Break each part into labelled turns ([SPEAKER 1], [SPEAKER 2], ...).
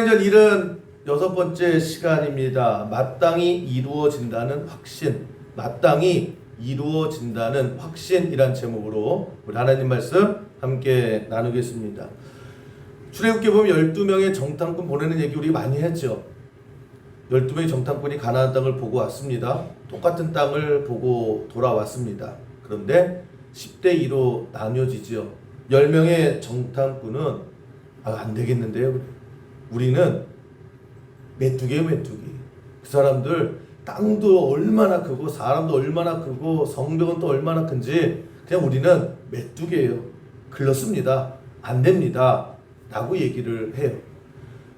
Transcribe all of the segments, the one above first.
[SPEAKER 1] 사도행전 76번째 시간입니다. 마땅히 이루어진다는 확신, 마땅히 이루어진다는 확신이란 제목으로 우리 하나님 말씀 함께 나누겠습니다. 출애굽기 보면 12명의 정탐꾼 보내는 얘기 우리 많이 했죠. 12명의 정탐꾼이 가나안 땅을 보고 왔습니다. 똑같은 땅을 보고 돌아왔습니다. 그런데 10대 2로 나뉘어지죠. 10명의 정탐꾼은 안 되겠는데요. 우리는 메뚜기예요, 메뚜기. 그 사람들 땅도 얼마나 크고 사람도 얼마나 크고 성벽은 또 얼마나 큰지 그냥 우리는 메뚜기예요. 글렀습니다. 안 됩니다. 라고 얘기를 해요.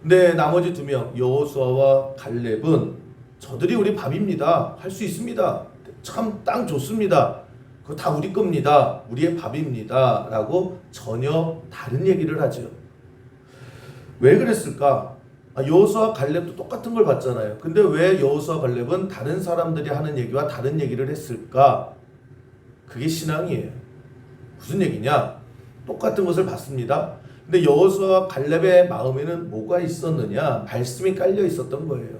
[SPEAKER 1] 근데 나머지 2명 여호수아와 갈렙은 저들이 우리 밥입니다. 할 수 있습니다. 참 땅 좋습니다. 그거 다 우리 겁니다. 우리의 밥입니다. 라고 전혀 다른 얘기를 하죠. 왜 그랬을까? 여호수아 갈렙도 똑같은 걸 봤잖아요. 근데 왜 여호수아 갈렙은 다른 사람들이 하는 얘기와 다른 얘기를 했을까? 그게 신앙이에요. 무슨 얘기냐? 똑같은 것을 봤습니다. 근데 여호수아 갈렙의 마음에는 뭐가 있었느냐? 말씀이 깔려 있었던 거예요.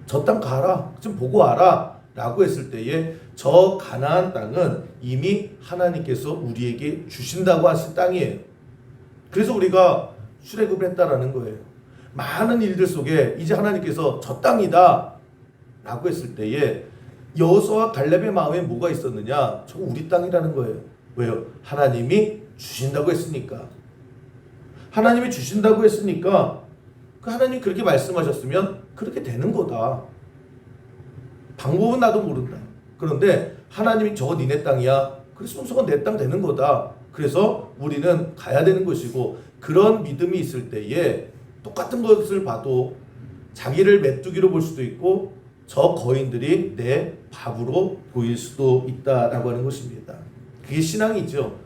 [SPEAKER 1] 저 땅 가라. 좀 보고 와라. 라고 했을 때에 저 가나안 땅은 이미 하나님께서 우리에게 주신다고 하신 땅이에요. 그래서 우리가 출애굽을 했다라는 거예요. 많은 일들 속에 이제 하나님께서 저 땅이다 라고 했을 때에 여호수아와 갈렙의 마음에 뭐가 있었느냐? 저거 우리 땅이라는 거예요. 왜요? 하나님이 주신다고 했으니까. 하나님이 주신다고 했으니까 그 하나님이 그렇게 말씀하셨으면 그렇게 되는 거다. 방법은 나도 모른다. 그런데 하나님이 저거 니네 땅이야. 그래서 저거 내 땅 되는 거다. 그래서 우리는 가야 되는 것이고, 그런 믿음이 있을 때에 똑같은 것을 봐도 자기를 메뚜기로 볼 수도 있고 저 거인들이 내 밥으로 보일 수도 있다라고 하는 것입니다. 그게 신앙이죠.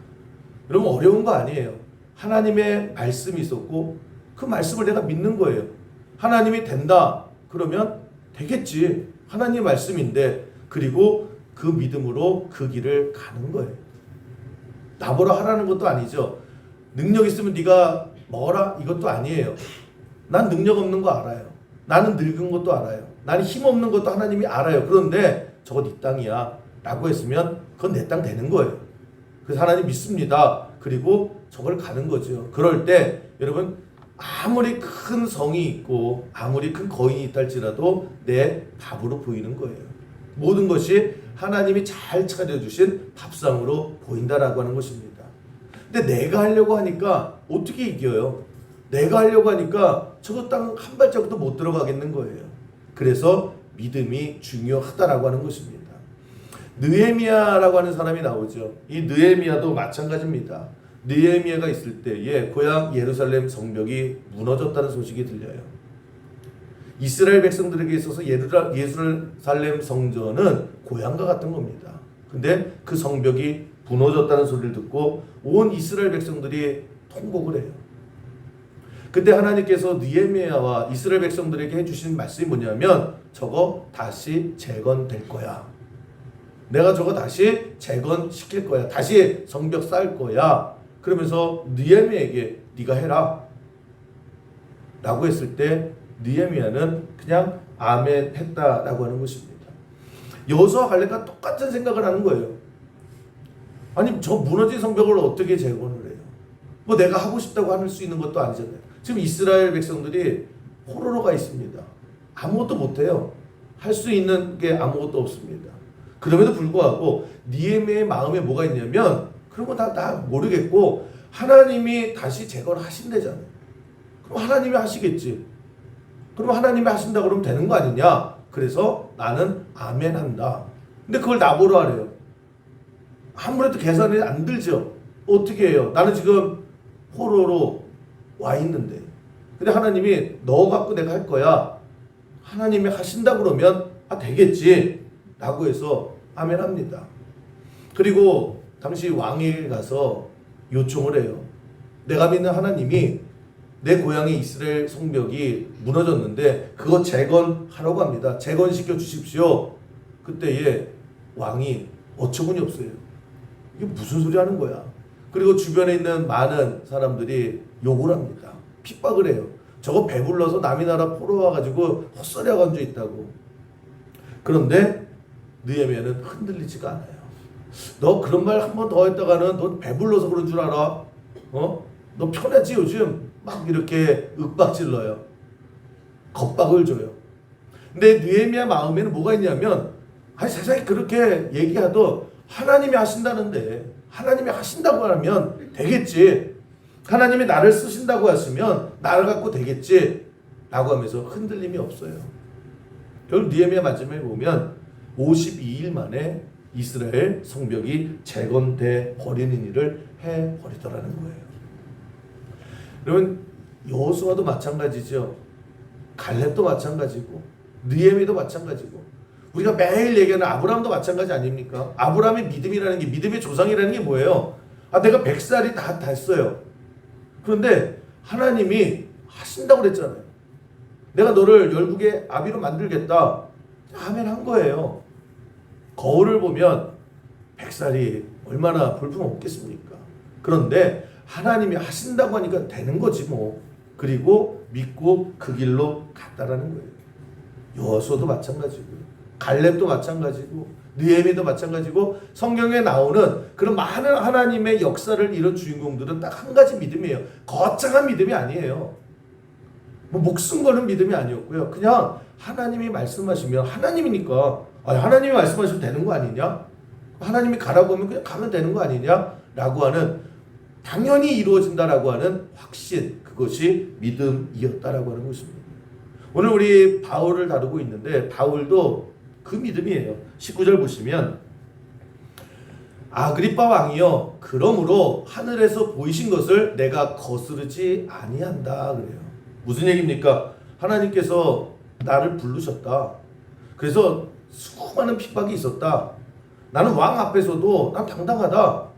[SPEAKER 1] 여러분, 어려운 거 아니에요. 하나님의 말씀이 있었고 그 말씀을 내가 믿는 거예요. 하나님이 된다 그러면 되겠지. 하나님의 말씀인데, 그리고 그 믿음으로 그 길을 가는 거예요. 나보러 하라는 것도 아니죠. 능력 있으면 네가 뭐라 이것도 아니에요. 난 능력 없는 거 알아요. 나는 늙은 것도 알아요. 나는 힘 없는 것도 하나님이 알아요. 그런데 저거 네 땅이야 라고 했으면 그건 내 땅 되는 거예요. 그래서 하나님 믿습니다. 그리고 저걸 가는 거죠. 그럴 때 여러분, 아무리 큰 성이 있고 아무리 큰 거인이 있다 할지라도 내 밥으로 보이는 거예요. 모든 것이 하나님이 잘 차려주신 밥상으로 보인다라고 하는 것입니다. 근데 내가 하려고 하니까 어떻게 이겨요? 내가 하려고 하니까 저거 땅 한 발자국도 못 들어가겠는 거예요. 그래서 믿음이 중요하다라고 하는 것입니다. 느헤미야라고 하는 사람이 나오죠. 이 느헤미야도 마찬가지입니다. 느헤미야가 있을 때에 고향 예루살렘 성벽이 무너졌다는 소식이 들려요. 이스라엘 백성들에게 있어서 예루살렘 성전은 고향과 같은 겁니다. 근데 그 성벽이 무너졌다는 소리를 듣고 온 이스라엘 백성들이 통곡을 해요. 그때 하나님께서 느헤미야와 이스라엘 백성들에게 해주신 말씀이 뭐냐면, 저거 다시 재건될 거야. 내가 저거 다시 재건시킬 거야. 다시 성벽 쌓을 거야. 그러면서 느헤미야에게 네가 해라 라고 했을 때 느헤미야는 그냥 아멘 했다라고 하는 것입니다. 여호수아와 갈렙과 똑같은 생각을 하는 거예요. 아니, 저 무너진 성벽을 어떻게 재건을 해요? 뭐 내가 하고 싶다고 할 수 있는 것도 아니잖아요. 지금 이스라엘 백성들이 포로로가 있습니다. 아무것도 못해요. 할 수 있는 게 아무것도 없습니다. 그럼에도 불구하고 느헤미야의 마음에 뭐가 있냐면, 그런 거 다 모르겠고 하나님이 다시 재건하신대잖아요. 그럼 하나님이 하시겠지. 그럼 하나님이 하신다 그러면 되는 거 아니냐. 그래서 나는 아멘 한다. 근데 그걸 나보러 하래요. 아무래도 계산이 안 들죠. 어떻게 해요? 나는 지금 포로로 와 있는데, 근데 하나님이 너 갖고 내가 할 거야. 하나님이 하신다 그러면 되겠지 라고 해서 아멘 합니다. 그리고 당시 왕에게 가서 요청을 해요. 내가 믿는 하나님이 내 고향의 이스라엘 성벽이 무너졌는데 그거 재건하라고 합니다. 재건시켜 주십시오. 그때에 왕이 어처구니 없어요. 이게 무슨 소리 하는 거야? 그리고 주변에 있는 많은 사람들이 욕을 합니다. 핍박을 해요. 저거 배불러서 남의 나라 포로 와가지고 헛소리하고 앉아있다고. 그런데 느헤미야는 흔들리지가 않아요. 너 그런 말 한 번 더 했다가는 너 배불러서 그런 줄 알아? 너 편하지 요즘? 막 이렇게 윽박질러요. 겁박을 줘요. 근데 느헤미야 마음에는 뭐가 있냐면, 아니 세상에 그렇게 얘기하도 하나님이 하신다는데, 하나님이 하신다고 하면 되겠지, 하나님이 나를 쓰신다고 하시면 나를 갖고 되겠지 라고 하면서 흔들림이 없어요. 결국 느헤미야 마지막에 보면 52일 만에 이스라엘 성벽이 재건돼 버리는 일을 해버리더라는 거예요. 여러분, 여호수아도 마찬가지죠. 갈렙도 마찬가지고 느헤미도 마찬가지고, 우리가 매일 얘기하는 아브라함도 마찬가지 아닙니까? 아브라함의 믿음이라는 게, 믿음의 조상이라는 게 뭐예요? 내가 100살이 다 됐어요. 그런데 하나님이 하신다고 그랬잖아요. 내가 너를 열국의 아비로 만들겠다 하면 한 거예요. 거울을 보면 100살이 얼마나 볼품없겠습니까? 그런데 하나님이 하신다고 하니까 되는 거지 뭐. 그리고 믿고 그 길로 갔다라는 거예요. 여호수아도 마찬가지고, 갈렙도 마찬가지고, 느헤미도 마찬가지고, 성경에 나오는 그런 많은 하나님의 역사를 이룬 주인공들은 딱 한 가지 믿음이에요. 거창한 믿음이 아니에요. 뭐 목숨 거는 믿음이 아니었고요. 그냥 하나님이 말씀하시면 하나님이니까, 하나님이 말씀하시면 되는 거 아니냐? 하나님이 가라고 하면 그냥 가면 되는 거 아니냐? 라고 하는, 당연히 이루어진다라고 하는 확신, 그것이 믿음이었다라고 하는 것입니다. 오늘 우리 바울을 다루고 있는데, 바울도 그 믿음이에요. 19절 보시면, 아그리빠 왕이여, 그러므로 하늘에서 보이신 것을 내가 거스르지 아니한다 그래요. 무슨 얘기입니까? 하나님께서 나를 부르셨다. 그래서 수많은 핍박이 있었다. 나는 왕 앞에서도 난 당당하다.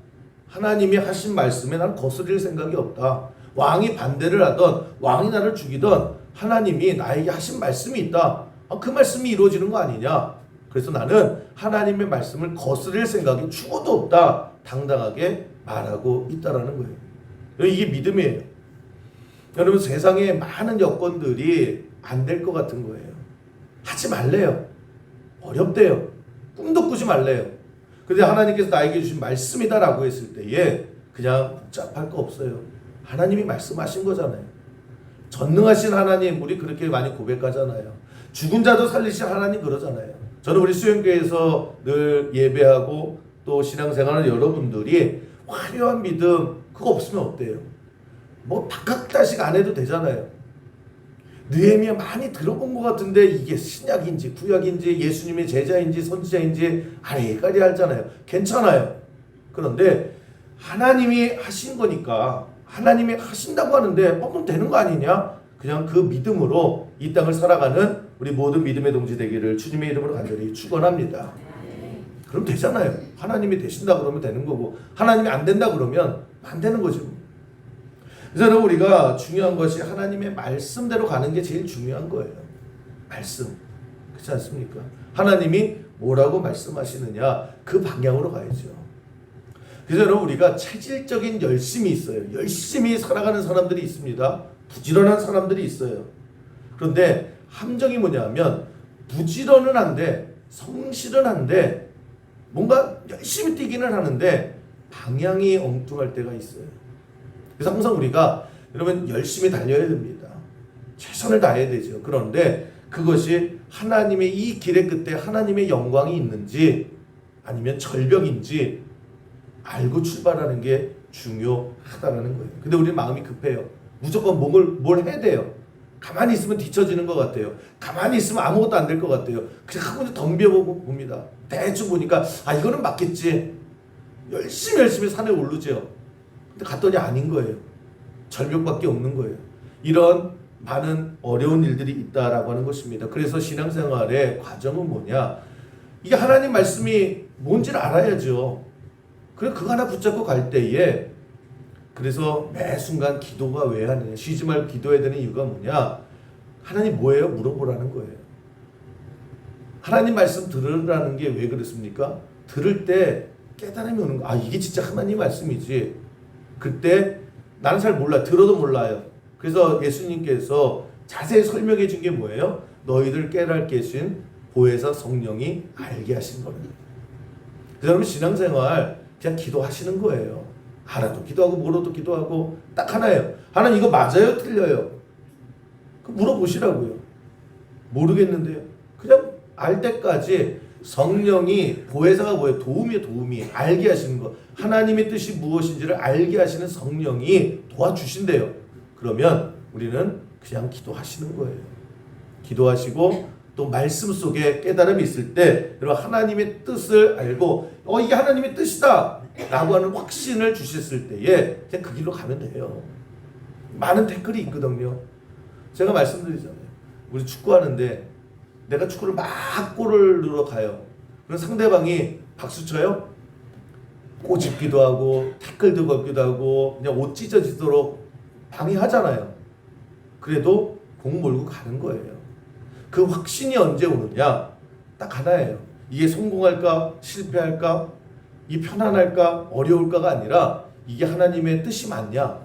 [SPEAKER 1] 하나님이 하신 말씀에 난 거스릴 생각이 없다. 왕이 반대를 하던, 왕이 나를 죽이던, 하나님이 나에게 하신 말씀이 있다. 그 말씀이 이루어지는 거 아니냐? 그래서 나는 하나님의 말씀을 거스릴 생각이 죽어도 없다. 당당하게 말하고 있다라는 거예요. 이게 믿음이에요. 여러분, 세상에 많은 여건들이 안 될 것 같은 거예요. 하지 말래요. 어렵대요. 꿈도 꾸지 말래요. 그런데 하나님께서 나에게 주신 말씀이다라고 했을 때에 그냥 복잡할 거 없어요. 하나님이 말씀하신 거잖아요. 전능하신 하나님, 우리 그렇게 많이 고백하잖아요. 죽은 자도 살리신 하나님 그러잖아요. 저는 우리 수영교회에서 늘 예배하고 또 신앙생활하는 여러분들이 화려한 믿음 그거 없으면 어때요? 뭐 박학다식 안 해도 되잖아요. 느헤미야 많이 들어본 것 같은데 이게 신약인지 구약인지 예수님의 제자인지 선지자인지 아리까리 알잖아요. 괜찮아요. 그런데 하나님이 하신 거니까, 하나님이 하신다고 하는데 그럼 되는 거 아니냐? 그냥 그 믿음으로 이 땅을 살아가는 우리 모든 믿음의 동지 되기를 주님의 이름으로 간절히 축원합니다. 그럼 되잖아요. 하나님이 되신다 그러면 되는 거고, 하나님이 안 된다 그러면 안 되는 거죠. 그래서 우리가 중요한 것이 하나님의 말씀대로 가는 게 제일 중요한 거예요. 말씀. 그렇지 않습니까? 하나님이 뭐라고 말씀하시느냐, 그 방향으로 가야죠. 그래서 여러분, 우리가 체질적인 열심이 있어요. 열심히 살아가는 사람들이 있습니다. 부지런한 사람들이 있어요. 그런데 함정이 뭐냐면, 부지런은 한데 성실은 한데 뭔가 열심히 뛰기는 하는데 방향이 엉뚱할 때가 있어요. 그래서 항상 우리가, 여러분, 열심히 달려야 됩니다. 최선을 다해야 되죠. 그런데 그것이 하나님의 이 길의 끝에 하나님의 영광이 있는지 아니면 절벽인지 알고 출발하는 게 중요하다는 거예요. 근데 우리 마음이 급해요. 무조건 뭘 해야 돼요. 가만히 있으면 뒤처지는 것 같아요. 가만히 있으면 아무것도 안 될 것 같아요. 그냥 한 번에 덤벼보고 봅니다. 대충 보니까 이거는 맞겠지. 열심히 산에 오르죠. 근데 갔더니 아닌 거예요. 절벽밖에 없는 거예요. 이런 많은 어려운 일들이 있다라고 하는 것입니다. 그래서 신앙생활의 과정은 뭐냐? 이게 하나님 말씀이 뭔지를 알아야죠. 그래서 그거 하나 붙잡고 갈 때에, 그래서 매 순간 기도가 왜 하느냐, 쉬지 말고 기도해야 되는 이유가 뭐냐? 하나님 뭐예요? 물어보라는 거예요. 하나님 말씀 들으라는 게 왜 그렇습니까? 들을 때 깨달음이 오는 거. 이게 진짜 하나님 말씀이지. 그때 나는 잘 몰라. 들어도 몰라요. 그래서 예수님께서 자세히 설명해 준 게 뭐예요? 너희들 깨닫게 하신 보혜사 성령이 알게 하신 거예요. 그래서 여러분 신앙생활 그냥 기도하시는 거예요. 하나도 기도하고 뭐로도 기도하고 딱 하나예요. 하나님 이거 맞아요? 틀려요? 물어보시라고요. 모르겠는데요. 그냥 알 때까지 성령이 보혜사가 뭐예요? 도움이 알게 하시는 거. 하나님의 뜻이 무엇인지를 알게 하시는 성령이 도와주신대요. 그러면 우리는 그냥 기도하시는 거예요. 기도하시고 또 말씀 속에 깨달음이 있을 때 여러분 하나님의 뜻을 알고 이게 하나님의 뜻이다 라고 하는 확신을 주셨을 때에 그냥 그 길로 가면 돼요. 많은 댓글이 있거든요. 제가 말씀드리잖아요. 우리 축구하는데 내가 축구를 막 골을 넣으러 가요. 그럼 상대방이 박수 쳐요? 꼬집기도 하고 태클도 걸기도 하고 그냥 옷 찢어지도록 방해하잖아요. 그래도 공 몰고 가는 거예요. 그 확신이 언제 오느냐? 딱 하나예요. 이게 성공할까? 실패할까? 이 편안할까? 어려울까가 아니라 이게 하나님의 뜻이 맞냐?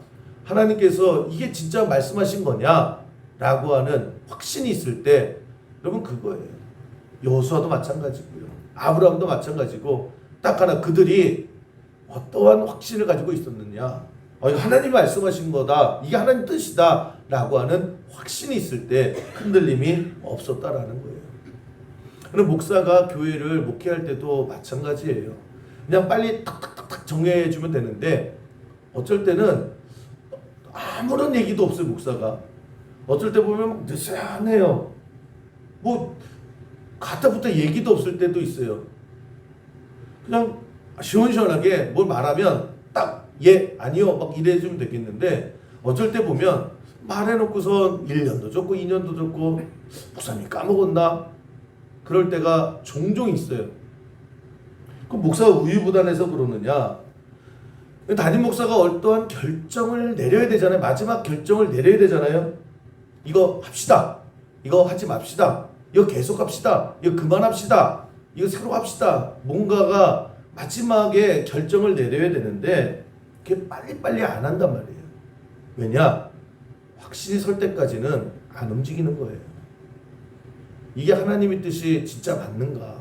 [SPEAKER 1] 하나님께서 이게 진짜 말씀하신 거냐? 라고 하는 확신이 있을 때 여러분 그거예요. 여호수아도 마찬가지고요. 아브라함도 마찬가지고 딱 하나 그들이 어떠한 확신을 가지고 있었느냐? 이거 하나님이 말씀하신 거다. 이게 하나님 뜻이다. 라고 하는 확신이 있을 때 흔들림이 없었다라는 거예요. 그럼 목사가 교회를 목회할 때도 마찬가지예요. 그냥 빨리 탁탁탁탁 정해해 주면 되는데 어쩔 때는 아무런 얘기도 없어요. 목사가. 어쩔 때 보면 느슨해요. 뭐 갖다부터 얘기도 없을 때도 있어요. 그냥 시원시원하게 뭘 말하면 딱 예, 아니요 막 이래주면 되겠는데 어쩔 때 보면 말해놓고선 1년도 줬고 2년도 줬고 목사님 까먹었나? 그럴 때가 종종 있어요. 그 목사가 우유부단해서 그러느냐? 담임 목사가 어떠한 결정을 내려야 되잖아요. 마지막 결정을 내려야 되잖아요. 이거 합시다. 이거 하지 맙시다. 이거 계속 합시다. 이거 그만합시다. 이거 새로 합시다. 뭔가가 마지막에 결정을 내려야 되는데 그게 빨리빨리 안 한단 말이에요. 왜냐? 확신이 설 때까지는 안 움직이는 거예요. 이게 하나님의 뜻이 진짜 맞는가?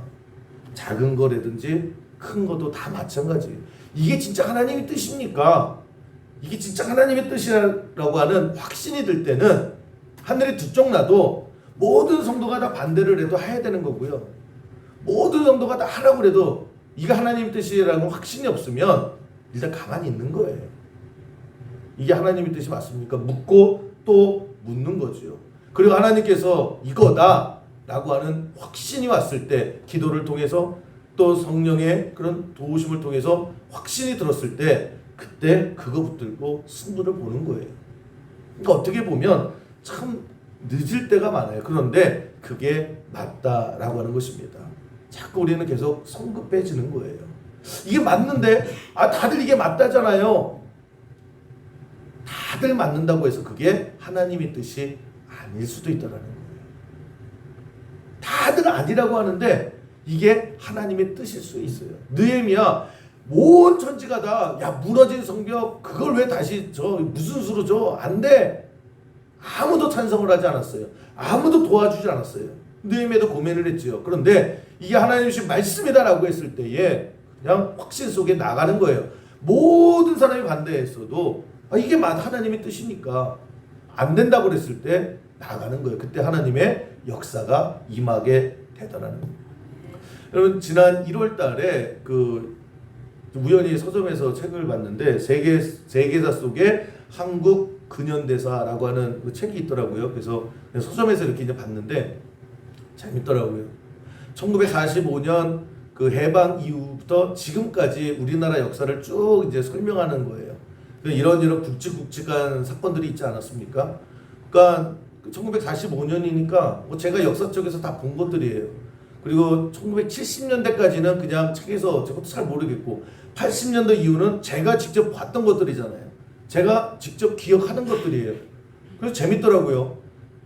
[SPEAKER 1] 작은 거라든지 큰 것도 다 마찬가지예요. 이게 진짜 하나님의 뜻입니까? 이게 진짜 하나님의 뜻이라고 하는 확신이 들 때는 하늘이 두 쪽 나도 모든 성도가 다 반대를 해도 해야 되는 거고요. 모든 성도가 다 하라고 해도 이게 하나님의 뜻이라는 확신이 없으면 일단 가만히 있는 거예요. 이게 하나님의 뜻이 맞습니까? 묻고 또 묻는 거죠. 그리고 하나님께서 이거다 라고 하는 확신이 왔을 때 기도를 통해서 또 성령의 그런 도우심을 통해서 확신이 들었을 때 그때 그거 붙들고 승부를 보는 거예요. 그러니까 어떻게 보면 참 늦을 때가 많아요. 그런데 그게 맞다라고 하는 것입니다. 자꾸 우리는 계속 성급해지는 거예요. 이게 맞는데 다들 이게 맞다잖아요. 다들 맞는다고 해서 그게 하나님의 뜻이 아닐 수도 있다라는 거예요. 다들 아니라고 하는데 이게 하나님의 뜻일 수 있어요. 느헤미야 온 천지가 다 무너진 성벽 그걸 왜 다시 무슨 수로 안 돼. 아무도 찬성을 하지 않았어요. 아무도 도와주지 않았어요. 느헤미야도 고민을 했지요. 그런데 이게 하나님의 말씀이다라고 했을 때에 그냥 확신 속에 나가는 거예요. 모든 사람이 반대했어도 이게 하나님의 뜻이니까 안 된다고 그랬을 때 나가는 거예요. 그때 하나님의 역사가 임하게 되더라는 거예요. 여러분 지난 1월 달에 우연히 서점에서 책을 봤는데 세계사 속에 한국 근현대사라고 하는 그 책이 있더라고요. 그래서 서점에서 이렇게 이제 봤는데 재밌더라고요. 1945년 그 해방 이후부터 지금까지 우리나라 역사를 쭉 이제 설명하는 거예요. 이런 굵직굵직한 사건들이 있지 않았습니까? 그러니까 1945년이니까 제가 역사 쪽에서 다 본 것들이에요. 그리고 1970년대까지는 그냥 책에서 저것도 잘 모르겠고 80년대 이후는 제가 직접 봤던 것들이잖아요. 제가 직접 기억하는 것들이에요. 그래서 재밌더라고요.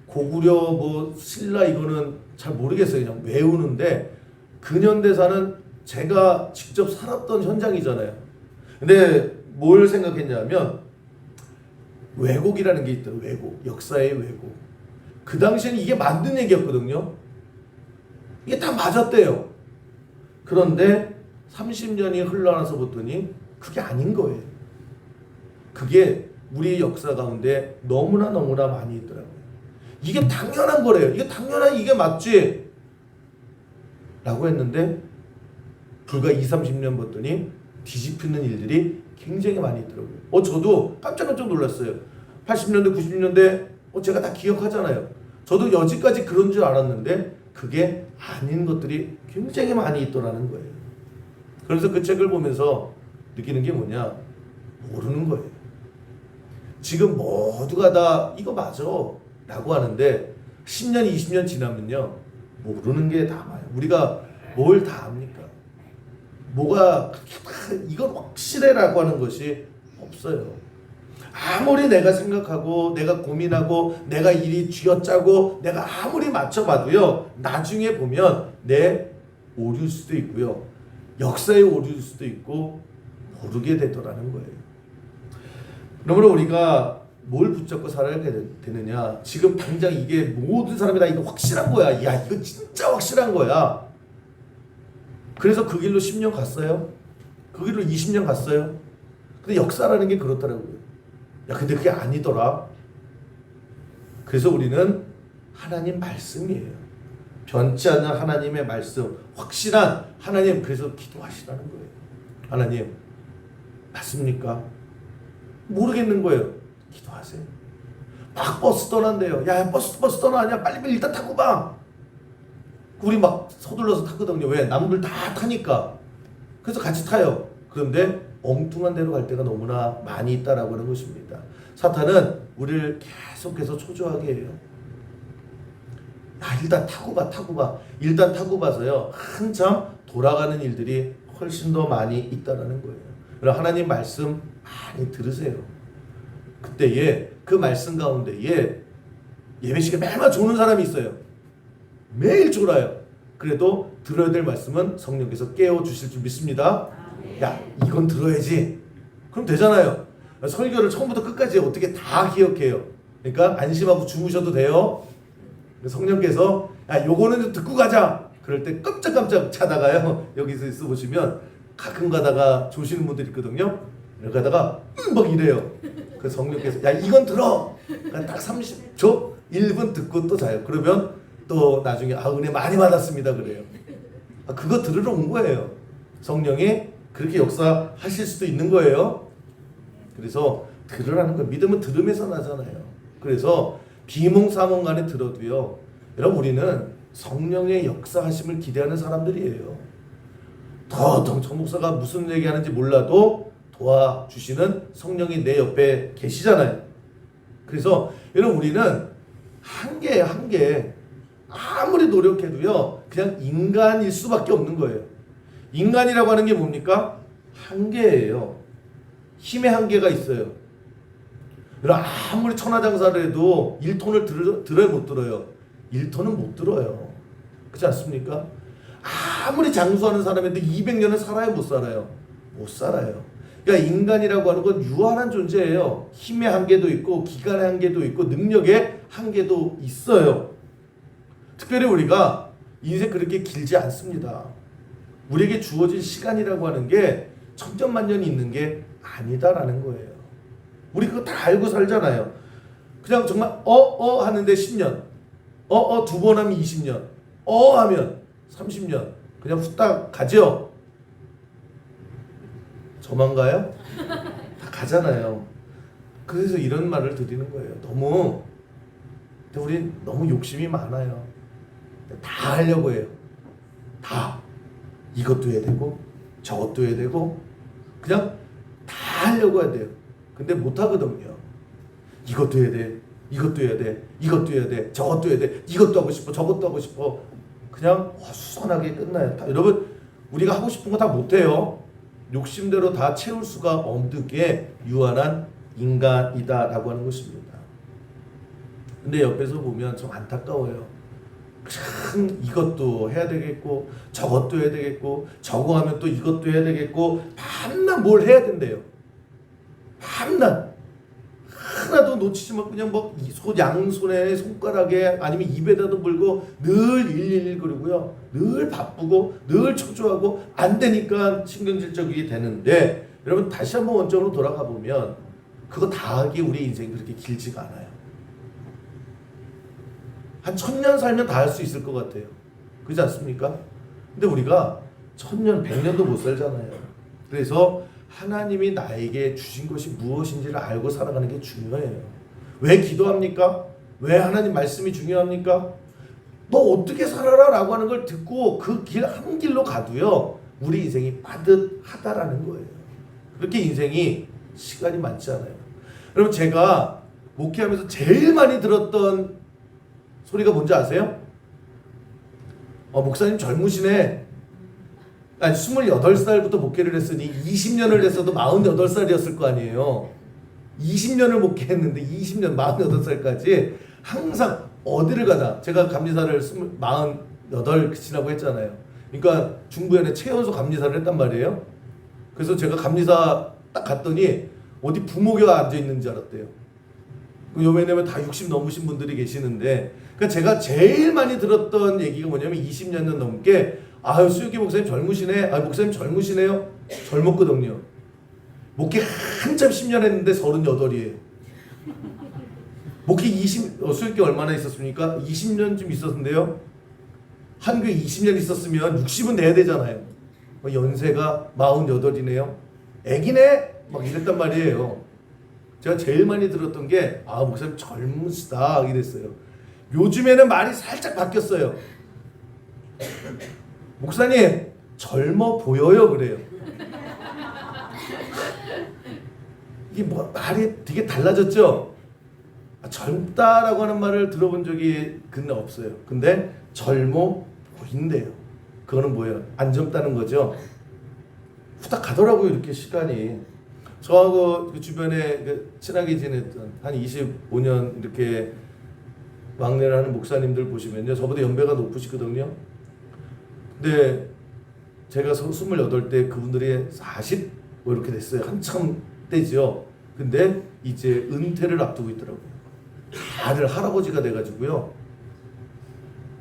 [SPEAKER 1] 고구려 신라 이거는 잘 모르겠어요. 그냥 외우는데 근현대사는 제가 직접 살았던 현장이잖아요. 근데 뭘 생각했냐면 왜곡이라는 게 있더라고요. 왜곡, 역사의 왜곡. 그 당시에는 이게 맞는 얘기였거든요. 이게 다 맞았대요. 그런데 30년이 흘러나서 봤더니 그게 아닌 거예요. 그게 우리 역사 가운데 너무나 많이 있더라고요. 이게 당연한 거래요. 이게 당연한, 이게 맞지? 라고 했는데 불과 20-30년 봤더니 뒤집히는 일들이 굉장히 많이 있더라고요. 저도 깜짝 놀랐어요. 80년대, 90년대 제가 다 기억하잖아요. 저도 여지까지 그런 줄 알았는데 그게 아닌 것들이 굉장히 많이 있더라는 거예요. 그래서 그 책을 보면서 느끼는 게 뭐냐? 모르는 거예요. 지금 모두가 다 이거 맞아 라고 하는데 10년, 20년 지나면요, 모르는 게 다 많아요. 우리가 뭘 다 압니까? 뭐가 이건 확실해라고 하는 것이 없어요. 아무리 내가 생각하고 내가 고민하고 내가 일이 쥐어짜고 내가 아무리 맞춰봐도요, 나중에 보면 내 오류일 수도 있고요, 역사의 오류일 수도 있고 모르게 되더라는 거예요. 그러므로 우리가 뭘 붙잡고 살아야 되느냐? 지금 당장 이게 모든 사람이 다 이거 확실한 거야. 야, 이거 진짜 확실한 거야. 그래서 그 길로 10년 갔어요. 그 길로 20년 갔어요. 근데 역사라는 게 그렇더라고요. 야, 근데 그게 아니더라. 그래서 우리는 하나님 말씀이에요. 변치 않는 하나님의 말씀, 확실한 하나님. 그래서 기도하시라는 거예요. 하나님, 맞습니까? 모르겠는 거예요. 기도하세요. 막 버스 떠난대요. 야, 버스 떠나. 아니야, 빨리 일단 타고 봐. 우리 막 서둘러서 타거든요. 왜? 남들 다 타니까. 그래서 같이 타요. 그런데 엉뚱한 데로 갈 때가 너무나 많이 있다라고 하는 것입니다. 사탄은 우리를 계속해서 초조하게 해요. 야, 일단 타고 봐. 일단 타고 봐서요, 한참 돌아가는 일들이 훨씬 더 많이 있다라는 거예요. 그럼 하나님 말씀 많이 들으세요. 그때에 그 말씀 가운데에 예배 시간에 매일 조는 사람이 있어요. 매일 졸아요. 그래도 들어야 될 말씀은 성령께서 깨워주실 줄 믿습니다. 야, 이건 들어야지. 그럼 되잖아요. 설교를 처음부터 끝까지 어떻게 다 기억해요. 그러니까 안심하고 주무셔도 돼요. 성령께서 야, 요거는 좀 듣고 가자. 그럴 때 깜짝깜짝 자다가요, 여기서 있어 보시면 가끔 가다가 조시는 분들이 있거든요. 이렇게 가다가 막 이래요. 그 성령께서 야, 이건 들어. 딱 30초 1분 듣고 또 자요. 그러면 또 나중에 은혜 많이 받았습니다 그래요. 그거 들으러 온 거예요. 성령이 그렇게 역사하실 수도 있는 거예요. 그래서 들으라는 거예요. 믿음은 들음에서 나잖아요. 그래서 비몽사몽간에 들어도요, 여러분, 우리는 성령의 역사하심을 기대하는 사람들이에요. 정 목사가 무슨 얘기하는지 몰라도 도와주시는 성령이 내 옆에 계시잖아요. 그래서 여러분, 우리는 한계 아무리 노력해도요, 그냥 인간일 수밖에 없는 거예요. 인간이라고 하는 게 뭡니까? 한계예요. 힘의 한계가 있어요. 여러분, 아무리 천하장사를 해도 1톤을 들어요, 못 들어요? 1톤은 못 들어요. 그렇지 않습니까? 아무리 장수하는 사람인데 200년을 살아요, 못 살아요? 못 살아요. 그러니까 인간이라고 하는 건 유한한 존재예요. 힘의 한계도 있고 기간의 한계도 있고 능력의 한계도 있어요. 특별히 우리가 인생 그렇게 길지 않습니다. 우리에게 주어진 시간이라고 하는 게 천년만년이 있는 게 아니다라는 거예요. 우리 그거 다 알고 살잖아요. 그냥 정말 하는데 10년, 두 번 하면 20년, 하면 30년, 그냥 후딱 가죠. 저만 가요? 다 가잖아요. 그래서 이런 말을 드리는 거예요. 우리 너무 욕심이 많아요. 다 하려고 해요. 다. 이것도 해야 되고 저것도 해야 되고 그냥 다 하려고 해야 돼요. 근데 못 하거든요. 이것도 해야 돼. 이것도 해야 돼. 이것도 해야 돼. 저것도 해야 돼. 이것도 하고 싶어. 저것도 하고 싶어. 그냥 허수선하게 끝나요. 여러분, 우리가 하고 싶은 거 다 못해요. 욕심대로 다 채울 수가 없게 유한한 인간이다라고 하는 것입니다. 근데 옆에서 보면 좀 안타까워요. 참 이것도 해야 되겠고 저것도 해야 되겠고 저거 하면 또 이것도 해야 되겠고 밤낮 뭘 해야 된대요. 밤낮 하나도 놓치지 마. 그냥 뭐 양손에 손가락에 아니면 입에다도 물고 늘 111 그러고요. 늘 바쁘고 늘 초조하고 안 되니까 신경질적이 되는데 여러분 다시 한번 원점으로 돌아가 보면 그거 다 하기 우리 인생이 그렇게 길지가 않아요. 한 1000년 살면 다 할 수 있을 것 같아요. 그렇지 않습니까? 근데 우리가 1000년, 100년도 못 살잖아요. 그래서 하나님이 나에게 주신 것이 무엇인지를 알고 살아가는 게 중요해요. 왜 기도합니까? 왜 하나님 말씀이 중요합니까? 너 어떻게 살아라 라고 하는 걸 듣고 그 길 한 길로 가도요 우리 인생이 빠듯하다라는 거예요. 그렇게 인생이 시간이 많지 않아요. 여러분 제가 목회하면서 제일 많이 들었던 소리가 뭔지 아세요? 목사님 젊으시네. 아니 28살부터 목회를 했으니 20년을 했어도 48살이었을 거 아니에요. 20년을 목회했는데 20년 48살까지 항상 어디를 가나 제가 감리사를 48 지나고 했잖아요. 그러니까 중부연에 최연소 감리사를 했단 말이에요. 그래서 제가 감리사 딱 갔더니 어디 부모가 앉아 있는 줄 알았대요. 왜냐면 다 60 넘으신 분들이 계시는데 그러니까 제가 제일 많이 들었던 얘기가 뭐냐면 20년 넘게 아유 수혁이 목사님 젊으시네. 아 목사님 젊으시네요. 젊었거든요. 목회 한참 10년 했는데 38이에요. 목회 수혁이 얼마나 있었습니까? 20년쯤 있었는데요. 한교에 20년 있었으면 60은 돼야 되잖아요. 연세가 48이네요. 애기네? 막 이랬단 말이에요. 제가 제일 많이 들었던 게 목사님 젊으시다 이랬어요. 요즘에는 말이 살짝 바뀌었어요. 목사님 젊어 보여요 그래요. 이게 말이 되게 달라졌죠. 젊다라고 하는 말을 들어본 적이 근데 없어요. 근데 젊어 보인대요. 그거는 뭐예요? 안 젊다는 거죠. 후딱 가더라고요 이렇게 시간이. 저하고 그 주변에 친하게 지냈던 한 25년 이렇게 막내를 하는 목사님들 보시면요 저보다 연배가 높으시거든요. 근데 제가 28때 그분들이 40 뭐 이렇게 됐어요. 한참 때죠. 근데 이제 은퇴를 앞두고 있더라고요. 다들 할아버지가 돼가지고요.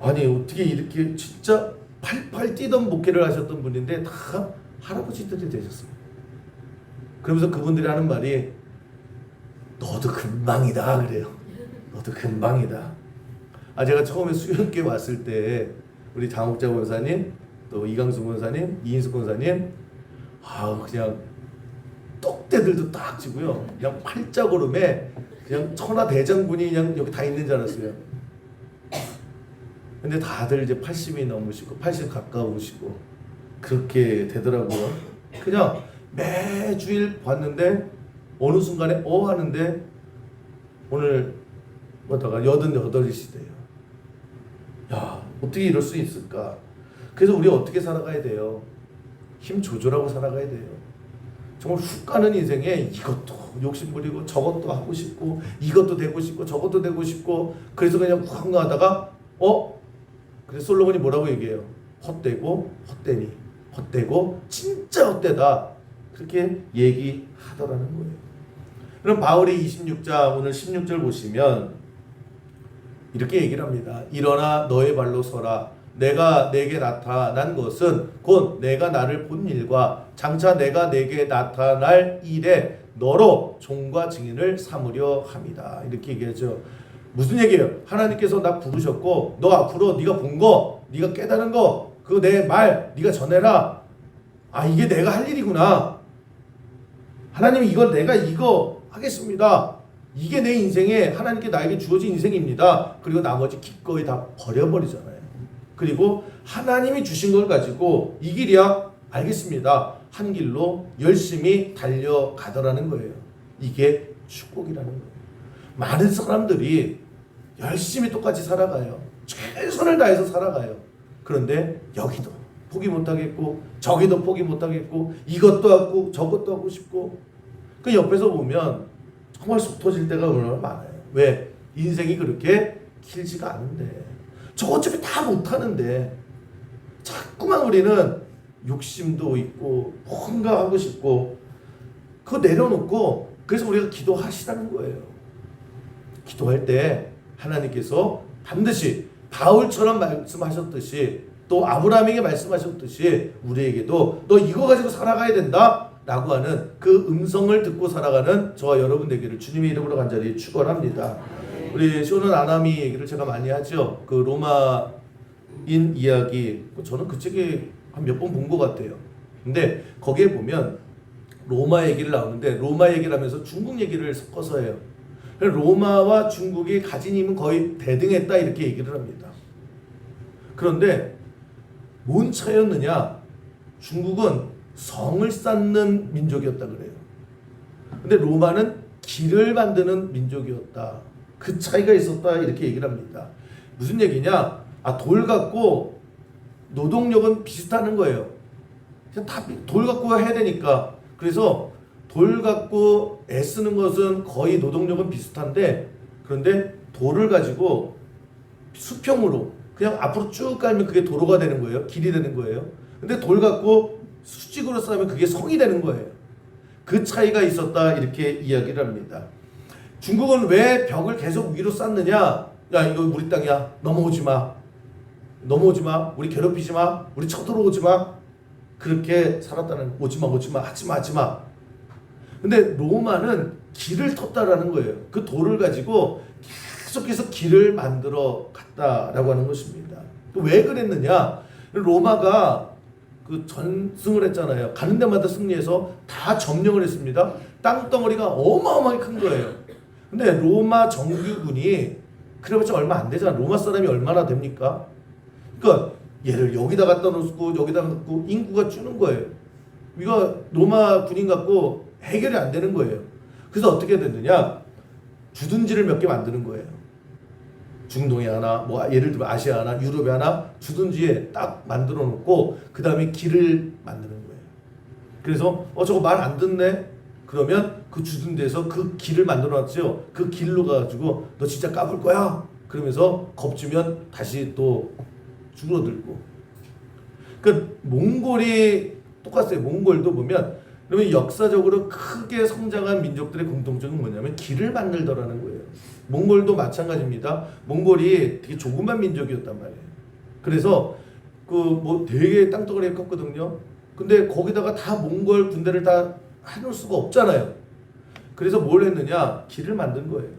[SPEAKER 1] 아니 어떻게 이렇게 진짜 팔팔 뛰던 목회를 하셨던 분인데 다 할아버지들이 되셨어요. 그러면서 그분들이 하는 말이 너도 금방이다 그래요. 너도 금방이다. 제가 처음에 수련교회 왔을 때 우리 장옥자 권사님 또 이강수 권사님 이인숙 권사님 그냥 떡대들도 딱 지고요. 그냥 팔자고름에 그냥 천하대장군이 그냥 여기 다 있는 줄 알았어요. 근데 다들 이제 80이 넘으시고 80 가까우시고 그렇게 되더라고요. 그냥 매주일 봤는데 어느 순간에 하는데 오늘 뭐다가 88이시대요. 야 어떻게 이럴 수 있을까? 그래서 우리 어떻게 살아가야 돼요? 힘 조절하고 살아가야 돼요. 정말 훅 가는 인생에 이것도 욕심부리고 저것도 하고 싶고 이것도 되고 싶고 저것도 되고 싶고 그래서 그냥 훅 가다가 그래서 솔로몬이 뭐라고 얘기해요? 헛되고 헛되니 헛되고 진짜 헛되다 그렇게 얘기하더라는 거예요. 그럼 바울이 26장 오늘 16절 보시면 이렇게 얘기를 합니다. 일어나 너의 발로 서라. 내가 내게 나타난 것은 곧 내가 나를 본 일과 장차 내가 내게 나타날 일에 너로 종과 증인을 삼으려 함이다. 이렇게 얘기하죠. 무슨 얘기예요? 하나님께서 나 부르셨고 너 앞으로 네가 본 거, 네가 깨달은 거, 그 내 말 네가 전해라. 이게 내가 할 일이구나. 하나님이 내가 이거 하겠습니다. 이게 내 인생에 하나님께 나에게 주어진 인생입니다. 그리고 나머지 기꺼이 다 버려버리잖아요. 그리고 하나님이 주신 걸 가지고 이 길이야? 알겠습니다. 한 길로 열심히 달려가더라는 거예요. 이게 축복이라는 거예요. 많은 사람들이 열심히 똑같이 살아가요. 최선을 다해서 살아가요. 그런데 여기도 포기 못하겠고 저기도 포기 못하겠고 이것도 하고 저것도 하고 싶고 그 옆에서 보면 정말 속 터질 때가 얼마나 많아요. 왜? 인생이 그렇게 길지가 않은데 저 어차피 다 못하는데 자꾸만 우리는 욕심도 있고 뭔가 하고 싶고 그거 내려놓고 그래서 우리가 기도하시라는 거예요. 기도할 때 하나님께서 반드시 바울처럼 말씀하셨듯이 또 아브라함에게 말씀하셨듯이 우리에게도 너 이거 가지고 살아가야 된다 라고 하는 그 음성을 듣고 살아가는 저와 여러분 되기를 주님의 이름으로 간절히 축원합니다. 우리 쇼는 아나미 얘기를 제가 많이 하죠. 그 로마인 이야기, 저는 그 책에 한 몇 번 본 것 같아요. 근데 거기에 보면 로마 얘기를 나오는데 로마 얘기를 하면서 중국 얘기를 섞어서 해요. 로마와 중국이 가진 힘은 거의 대등했다 이렇게 얘기를 합니다. 그런데 뭔 차이였느냐? 중국은 성을 쌓는 민족이었다 그래요. 근데 로마는 길을 만드는 민족이었다. 그 차이가 있었다 이렇게 얘기를 합니다. 무슨 얘기냐? 돌 갖고 노동력은 비슷하는 거예요. 그냥 다 돌 갖고 해야 되니까. 그래서 돌 갖고 애쓰는 것은 거의 노동력은 비슷한데, 그런데 돌을 가지고 수평으로 그냥 앞으로 쭉 깔면 그게 도로가 되는 거예요. 길이 되는 거예요. 근데 돌 갖고 수직으로 쌓으면 그게 성이 되는 거예요. 그 차이가 있었다 이렇게 이야기를 합니다. 중국은 왜 벽을 계속 위로 쌓느냐? 야, 이거 우리 땅이야. 넘어오지 마. 넘어오지 마. 우리 괴롭히지 마. 우리 쳐들어오지 마. 그렇게 살았다는, 오지 마, 하지 마. 근데 로마는 길을 텄다라는 거예요. 그 돌을 가지고 계속해서 길을 만들어 갔다라고 하는 것입니다. 왜 그랬느냐? 로마가 그 전승을 했잖아요. 가는 데마다 승리해서 다 점령을 했습니다. 땅덩어리가 어마어마하게 큰 거예요. 근데 로마 정규군이 그래봤자 얼마 안 되잖아. 로마 사람이 얼마나 됩니까? 그러니까 얘를 여기다 갖다 놓고 여기다 놓고 인구가 주는 거예요. 이거 로마 군인 갖고 해결이 안 되는 거예요. 그래서 어떻게 됐느냐? 주둔지를 몇 개 만드는 거예요. 중동에 하나, 뭐 예를 들면 아시아 하나, 유럽에 하나 주둔지에 딱 만들어 놓고 그 다음에 길을 만드는 거예요. 그래서 저거 말 안 듣네? 그러면 그 주둔지에서 그 길을 만들어 놨죠. 그 길로 가지고 너 진짜 까불 거야? 그러면서 겁주면 다시 또 줄어들고. 그 몽골이 똑같아요. 몽골도 보면 그러면 역사적으로 크게 성장한 민족들의 공통점은 뭐냐면 길을 만들더라는 거예요. 몽골도 마찬가지입니다. 몽골이 되게 조그만 민족이었단 말이에요. 그래서 그 뭐 되게 땅덩어리가 컸거든요. 근데 거기다가 다 몽골 군대를 다 해놓을 수가 없잖아요. 그래서 뭘 했느냐? 길을 만든 거예요.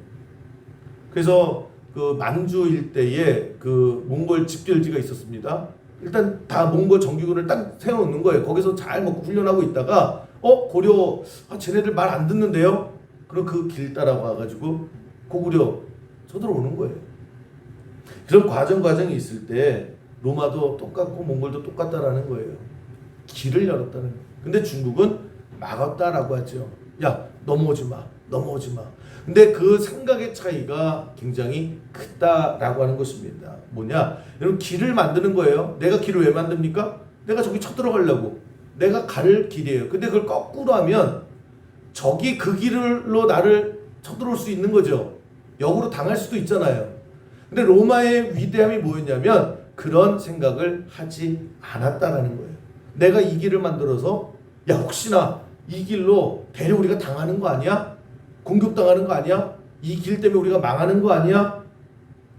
[SPEAKER 1] 그래서 그 만주 일대에 그 몽골 집결지가 있었습니다. 일단 다 몽골 정규군을 딱 세워놓는 거예요. 거기서 잘 먹고 훈련하고 있다가 고려 쟤네들 말 안 듣는데요? 그럼 그 길 따라 와가지고 고구려 쳐들어오는 거예요. 그런 과정이 있을 때 로마도 똑같고 몽골도 똑같다라는 거예요. 길을 열었다는 거예요. 근데 중국은 막았다라고 하죠. 야, 넘어오지 마. 근데 그 생각의 차이가 굉장히 크다라고 하는 것입니다. 뭐냐? 여러분, 길을 만드는 거예요. 내가 길을 왜 만듭니까? 내가 저기 쳐들어가려고. 내가 갈 길이에요. 근데 그걸 거꾸로 하면 저기 그 길로 나를 쳐들어올 수 있는 거죠. 역으로 당할 수도 있잖아요. 근데 로마의 위대함이 뭐였냐면 그런 생각을 하지 않았다라는 거예요. 내가 이 길을 만들어서 야, 혹시나 이 길로 대려 우리가 당하는 거 아니야? 공격당하는 거 아니야? 이 길 때문에 우리가 망하는 거 아니야?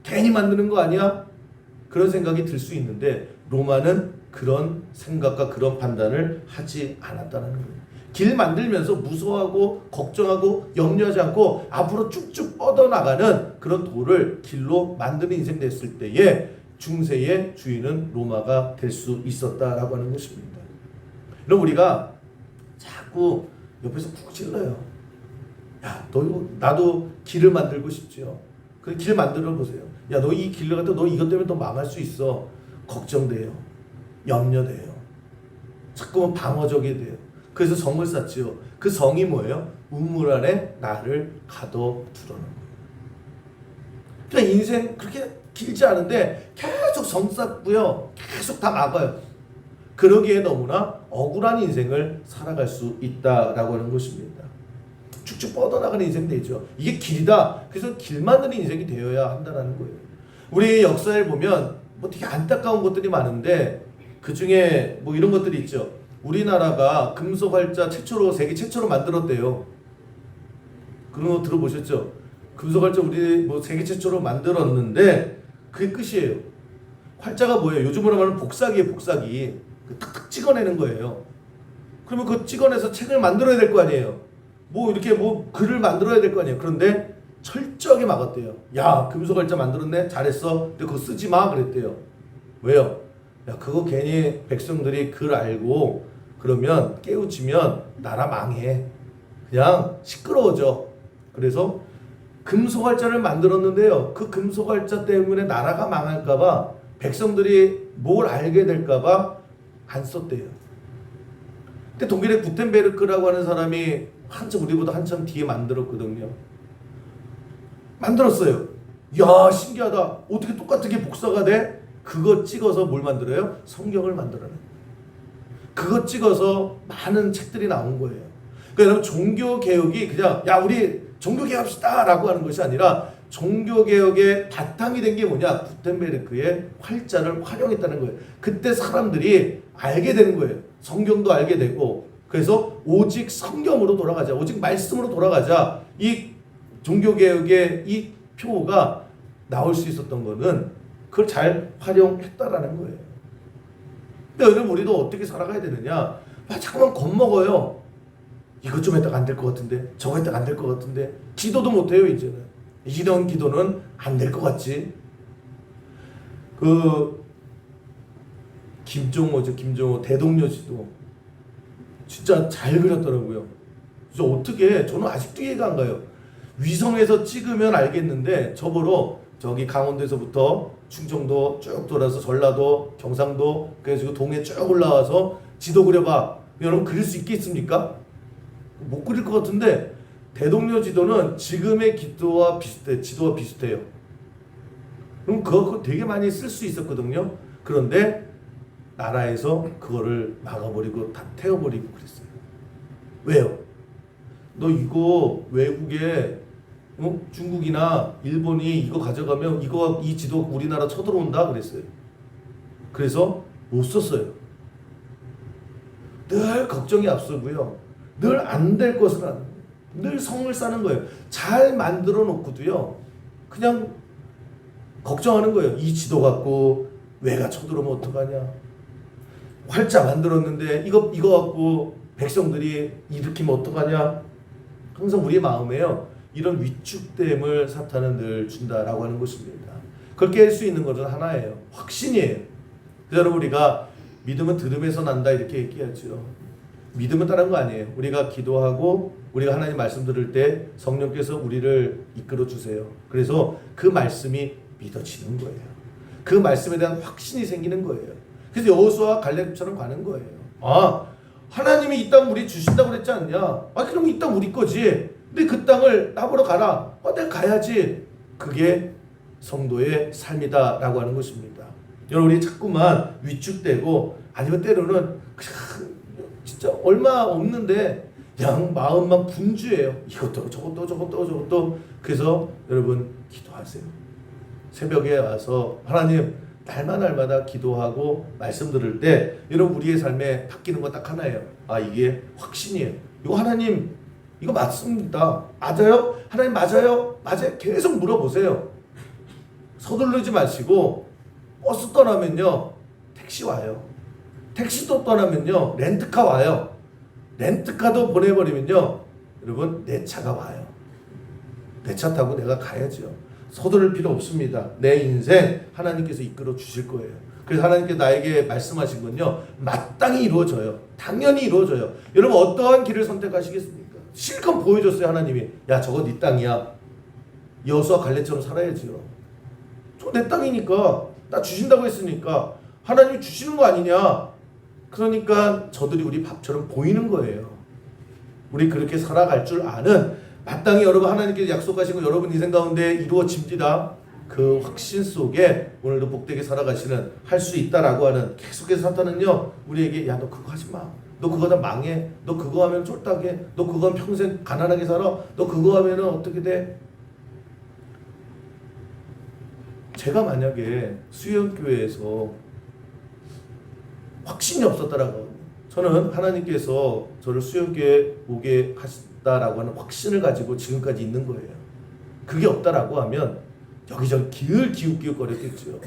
[SPEAKER 1] 괜히 만드는 거 아니야? 그런 생각이 들 수 있는데 로마는 그런 생각과 그런 판단을 하지 않았다는 거예요. 길 만들면서 무서워하고 걱정하고 염려하지 않고 앞으로 쭉쭉 뻗어나가는 그런 도를 길로 만드는 인생 됐을 때에 중세의 주인은 로마가 될 수 있었다라고 하는 것입니다. 그럼 우리가 자꾸 옆에서 쿡 찔러요. 야, 너 나도 길을 만들고 싶지요. 그 길 만들어 보세요. 야, 너 이 길로 갔다 너 이것 때문에 또 망할 수 있어. 걱정돼요. 염려돼요. 자꾸만 방어적이 돼요. 그래서 성을 쌓지요. 그 성이 뭐예요? 우물 안에 나를 가둬두라는 거예요. 그러니까 인생 그렇게 길지 않은데 계속 성 쌓고요. 계속 다 막아요. 그러기에 너무나 억울한 인생을 살아갈 수 있다라고 하는 것입니다. 쭉쭉 뻗어나가는 인생 되죠. 이게 길이다. 그래서 길 만드는 인생이 되어야 한다는 거예요. 우리 역사에 보면 뭐 되게 안타까운 것들이 많은데 그 중에 뭐 이런 것들이 있죠. 우리나라가 금속 활자 최초로 세계 최초로 만들었대요. 그런 거 들어보셨죠? 금속 활자 우리 뭐 세계 최초로 만들었는데 그게 끝이에요. 활자가 뭐예요? 요즘으로 말하면 복사기예요. 복사기. 탁탁 찍어내는 거예요. 그러면 그 찍어내서 책을 만들어야 될 거 아니에요. 뭐 이렇게 뭐 글을 만들어야 될 거 아니에요. 그런데 철저하게 막았대요. 야, 금속 활자 만들었네? 잘했어. 근데 그거 쓰지 마. 그랬대요. 왜요? 야, 그거 괜히 백성들이 글 알고 그러면 깨우치면 나라 망해. 그냥 시끄러워져. 그래서 금속활자를 만들었는데요. 그 금속활자 때문에 나라가 망할까봐 백성들이 뭘 알게 될까봐 안 썼대요. 근데 독일의 구텐베르크라고 하는 사람이 한참 우리보다 한참 뒤에 만들었거든요. 만들었어요. 야, 신기하다. 어떻게 똑같은 게 복사가 돼? 그거 찍어서 뭘 만들어요? 성경을 만들어요. 그거 찍어서 많은 책들이 나온 거예요. 그러니까 여러분 종교개혁이 그냥 야 우리 종교개혁합시다 라고 하는 것이 아니라 종교개혁의 바탕이 된 게 뭐냐? 구텐베르크의 활자를 활용했다는 거예요. 그때 사람들이 알게 되는 거예요. 성경도 알게 되고 그래서 오직 성경으로 돌아가자. 오직 말씀으로 돌아가자. 이 종교개혁의 이 표가 나올 수 있었던 거는 그걸 잘 활용했다라는 거예요. 근데 여러분 우리도 어떻게 살아가야 되느냐? 자꾸만 겁먹어요. 이것 좀 했다가 안 될 것 같은데 저거 했다가 안 될 것 같은데 기도도 못해요 이제는. 이런 기도는 안 될 것 같지. 그 김종호 대동여지도 진짜 잘 그렸더라고요. 그래서 어떻게 저는 아직도 이해가 안 가요. 위성에서 찍으면 알겠는데 저보러 저기 강원도에서부터 충청도 쭉 돌아서 전라도, 경상도 그래서 동해 쭉 올라와서 지도 그려봐. 여러분 그릴 수 있겠습니까? 못 그릴 것 같은데 대동여 지도는 지금의 지도와 비슷해요. 그럼 그거 되게 많이 쓸 수 있었거든요. 그런데 나라에서 그거를 막아버리고 다 태워버리고 그랬어요. 왜요? 너 이거 외국에 중국이나 일본이 이거 가져가면 이 지도 우리나라 쳐들어온다 그랬어요. 그래서 못 썼어요. 늘 걱정이 앞서고요. 늘 안 될 것을 하는 거예요. 늘 성을 쌓는 거예요. 잘 만들어 놓고도요. 그냥 걱정하는 거예요. 이 지도 갖고 외가 쳐들어오면 어떡하냐. 활자 만들었는데 이거 갖고 백성들이 일으키면 어떡하냐. 항상 우리의 마음에요. 이런 위축됨을 사탄은 늘 준다라고 하는 것입니다. 그렇게 할 수 있는 것은 하나예요. 확신이에요. 그래서 우리가 믿음은 들음에서 난다 이렇게 얘기하죠. 믿음은 다른 거 아니에요. 우리가 기도하고 우리가 하나님 말씀 들을 때 성령께서 우리를 이끌어 주세요. 그래서 그 말씀이 믿어지는 거예요. 그 말씀에 대한 확신이 생기는 거예요. 그래서 여호수아와 갈렙처럼 가는 거예요. 아, 하나님이 이 땅 우리 주신다고 그랬지 않냐? 아, 그럼 이 땅 우리 거지. 근데 그 땅을 나보러 가라. 내가 가야지. 그게 성도의 삶이다라고 하는 것입니다. 여러분 우리 자꾸만 위축되고 아니면 때로는 진짜 얼마 없는데 그냥 마음만 분주해요. 이것도 저것도. 그래서 여러분 기도하세요. 새벽에 와서 하나님 날마다 기도하고 말씀 들을 때 여러분 우리의 삶에 바뀌는 건 딱 하나예요. 아, 이게 확신이에요. 이거 하나님 이거 맞습니다. 맞아요? 하나님 맞아요? 맞아요? 계속 물어보세요. 서두르지 마시고 버스 떠나면요 택시 와요. 택시도 떠나면요 렌트카 와요. 렌트카도 보내버리면요 여러분 내 차가 와요. 내 차 타고 내가 가야죠. 서두를 필요 없습니다. 내 인생 하나님께서 이끌어 주실 거예요. 그래서 하나님께서 나에게 말씀하신 건요 마땅히 이루어져요. 당연히 이루어져요. 여러분 어떠한 길을 선택하시겠습니까? 실컷 보여줬어요. 하나님이 야 저거 네 땅이야. 여호수아 갈렙처럼 살아야지요. 저거 내 땅이니까 나 주신다고 했으니까 하나님이 주시는 거 아니냐. 그러니까 저들이 우리 밥처럼 보이는 거예요. 우리 그렇게 살아갈 줄 아는 마땅히 여러분 하나님께서 약속하신 거 여러분 인생 가운데 이루어집니다. 그 확신 속에 오늘도 복되게 살아가시는 할 수 있다라고 하는 계속해서 사탄은요 우리에게 야 너 그거 하지 마. 너 그거 다 망해. 너 그거 하면 쫄딱해. 너 그거 하면 평생 가난하게 살아. 너 그거 하면은 어떻게 돼? 제가 만약에 수영교회에서 확신이 없었다라고 저는 하나님께서 저를 수영교회에 오게 하셨다라고 하는 확신을 가지고 지금까지 있는 거예요. 그게 없다라고 하면 여기저기 기웃기웃거렸겠죠.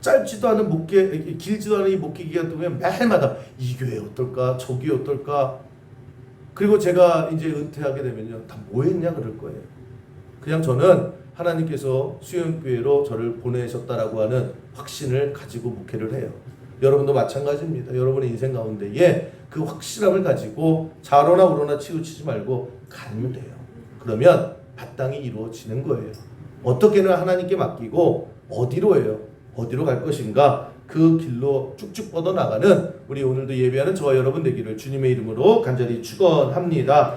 [SPEAKER 1] 짧지도 않은 목회, 길지도 않은 이 목회 기간 동안 매일마다 이 교회 어떨까, 저 교회 어떨까. 그리고 제가 이제 은퇴하게 되면요, 다 뭐 했냐 그럴 거예요. 그냥 저는 하나님께서 수영교회로 저를 보내셨다라고 하는 확신을 가지고 목회를 해요. 여러분도 마찬가지입니다. 여러분의 인생 가운데에 그 확실함을 가지고 좌로나 우로나 치우치지 말고 가면 돼요. 그러면 마땅히 이루어지는 거예요. 어떻게는 하나님께 맡기고 어디로 해요? 어디로 갈 것인가? 그 길로 쭉쭉 뻗어나가는 우리 오늘도 예배하는 저와 여러분 되기를 주님의 이름으로 간절히 축원합니다.